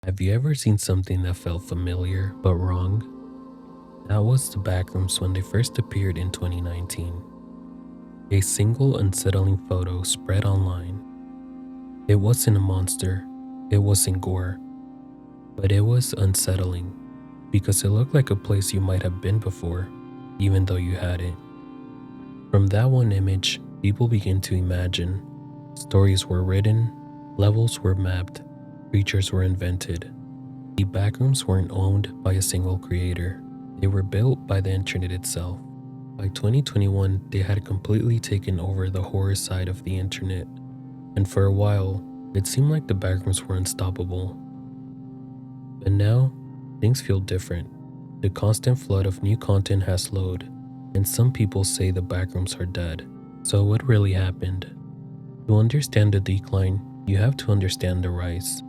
Have you ever seen something that felt familiar but wrong? That was the Backrooms when they first appeared in 2019. A single unsettling photo spread online. It wasn't a monster, it wasn't gore, but it was unsettling because it looked like a place you might have been before, even though you hadn't. From that one image, people began to imagine. Stories were written, levels were mapped, creatures were invented. The Backrooms weren't owned by a single creator. They were built by the internet itself. By 2021, they had completely taken over the horror side of the internet, and for a while, it seemed like the Backrooms were unstoppable. But now, things feel different. The constant flood of new content has slowed, and some people say the Backrooms are dead. So what really happened? To understand the decline, you have to understand the rise.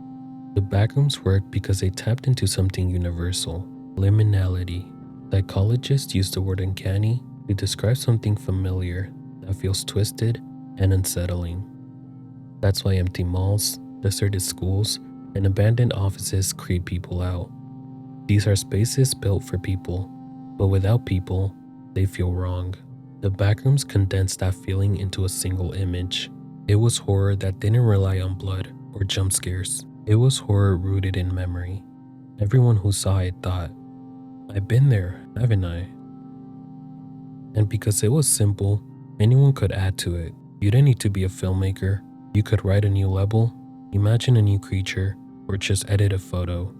The Backrooms worked because they tapped into something universal: liminality. Psychologists use the word uncanny to describe something familiar that feels twisted and unsettling. That's why empty malls, deserted schools, and abandoned offices creep people out. These are spaces built for people, but without people, they feel wrong. The Backrooms condensed that feeling into a single image. It was horror that didn't rely on blood or jump scares. It was horror rooted in memory. Everyone who saw it thought, "I've been there, haven't I?" And because it was simple, anyone could add to it. You didn't need to be a filmmaker. You could write a new level, imagine a new creature, or just edit a photo.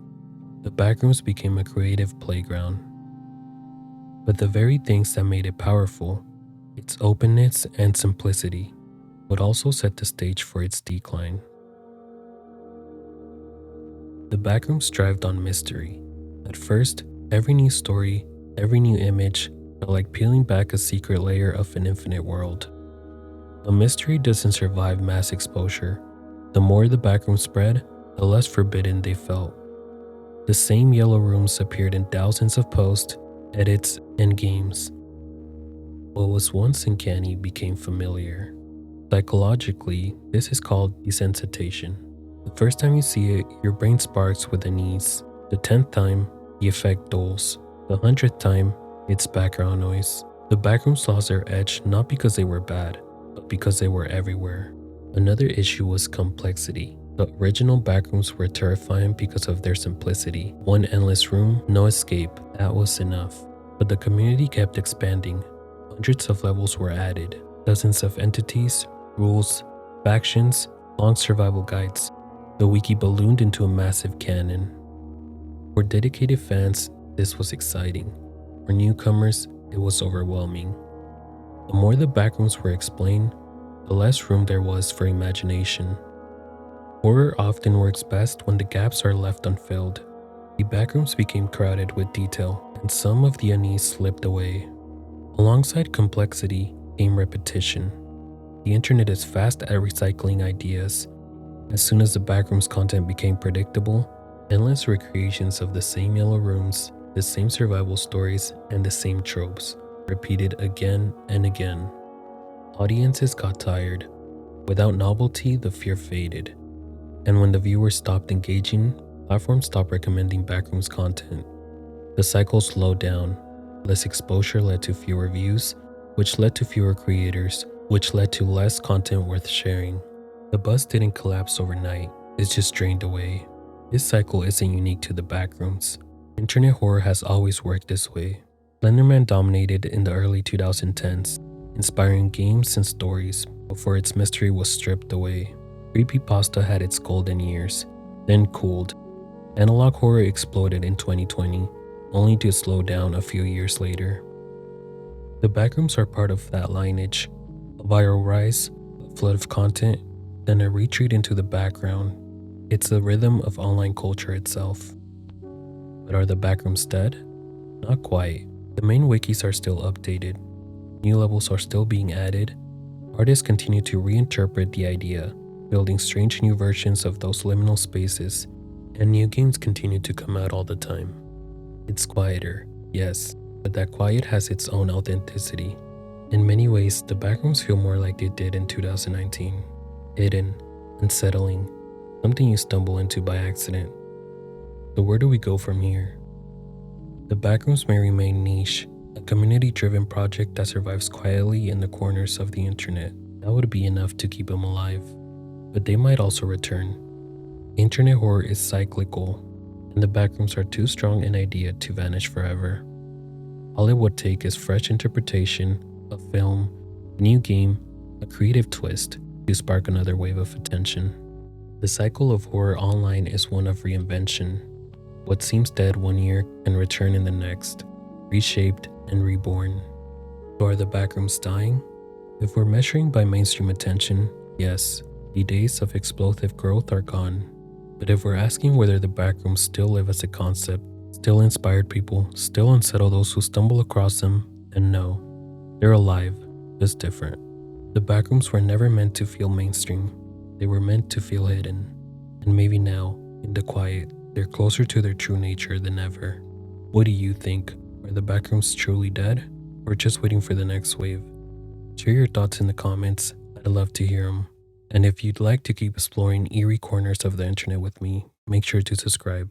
The Backrooms became a creative playground. But the very things that made it powerful, its openness and simplicity, would also set the stage for its decline. The Backrooms thrived on mystery. At first, every new story, every new image felt like peeling back a secret layer of an infinite world. A mystery doesn't survive mass exposure. The more the Backrooms spread, the less forbidden they felt. The same yellow rooms appeared in thousands of posts, edits, and games. What was once uncanny became familiar. Psychologically, this is called desensitization. The first time you see it, your brain sparks with unease. The 10th time, the effect dulls. The 100th time, it's background noise. The Backrooms lost their edge not because they were bad, but because they were everywhere. Another issue was complexity. The original Backrooms were terrifying because of their simplicity. One endless room, no escape, that was enough. But the community kept expanding. Hundreds of levels were added, dozens of entities, rules, factions, long survival guides. The wiki ballooned into a massive canon. For dedicated fans, this was exciting. For newcomers, it was overwhelming. The more the Backrooms were explained, the less room there was for imagination. Horror often works best when the gaps are left unfilled. The Backrooms became crowded with detail, and some of the unease slipped away. Alongside complexity came repetition. The internet is fast at recycling ideas. As soon as the Backrooms content became predictable, endless recreations of the same yellow rooms, the same survival stories, and the same tropes, repeated again and again. Audiences got tired. Without novelty, the fear faded. And when the viewers stopped engaging, platforms stopped recommending Backrooms content. The cycle slowed down. Less exposure led to fewer views, which led to fewer creators, which led to less content worth sharing. The buzz didn't collapse overnight, it just drained away. This cycle isn't unique to the Backrooms. Internet horror has always worked this way. Slenderman dominated in the early 2010s, inspiring games and stories before its mystery was stripped away. Creepypasta had its golden years, then cooled. Analog horror exploded in 2020, only to slow down a few years later. The Backrooms are part of that lineage. A viral rise, a flood of content, then a retreat into the background. It's the rhythm of online culture itself. But are the Backrooms dead? Not quite. The main wikis are still updated. New levels are still being added. Artists continue to reinterpret the idea, building strange new versions of those liminal spaces, and new games continue to come out all the time. It's quieter, yes, but that quiet has its own authenticity. In many ways, the Backrooms feel more like they did in 2019. Hidden, unsettling, something you stumble into by accident. So where do we go from here? The Backrooms may remain niche, a community-driven project that survives quietly in the corners of the internet. That would be enough to keep them alive. But they might also return. Internet horror is cyclical, and the Backrooms are too strong an idea to vanish forever. All it would take is fresh interpretation, a film, a new game, a creative twist to spark another wave of attention. The cycle of horror online is one of reinvention. What seems dead one year can return in the next, reshaped and reborn. So are the Backrooms dying? If we're measuring by mainstream attention, yes, the days of explosive growth are gone. But if we're asking whether the Backrooms still live as a concept, still inspired people, still unsettle those who stumble across them, then no, they're alive, just different. The Backrooms were never meant to feel mainstream. They were meant to feel hidden. And maybe now, in the quiet, they're closer to their true nature than ever. What do you think? Are the Backrooms truly dead? Or just waiting for the next wave? Share your thoughts in the comments. I'd love to hear them. And if you'd like to keep exploring eerie corners of the internet with me, make sure to subscribe.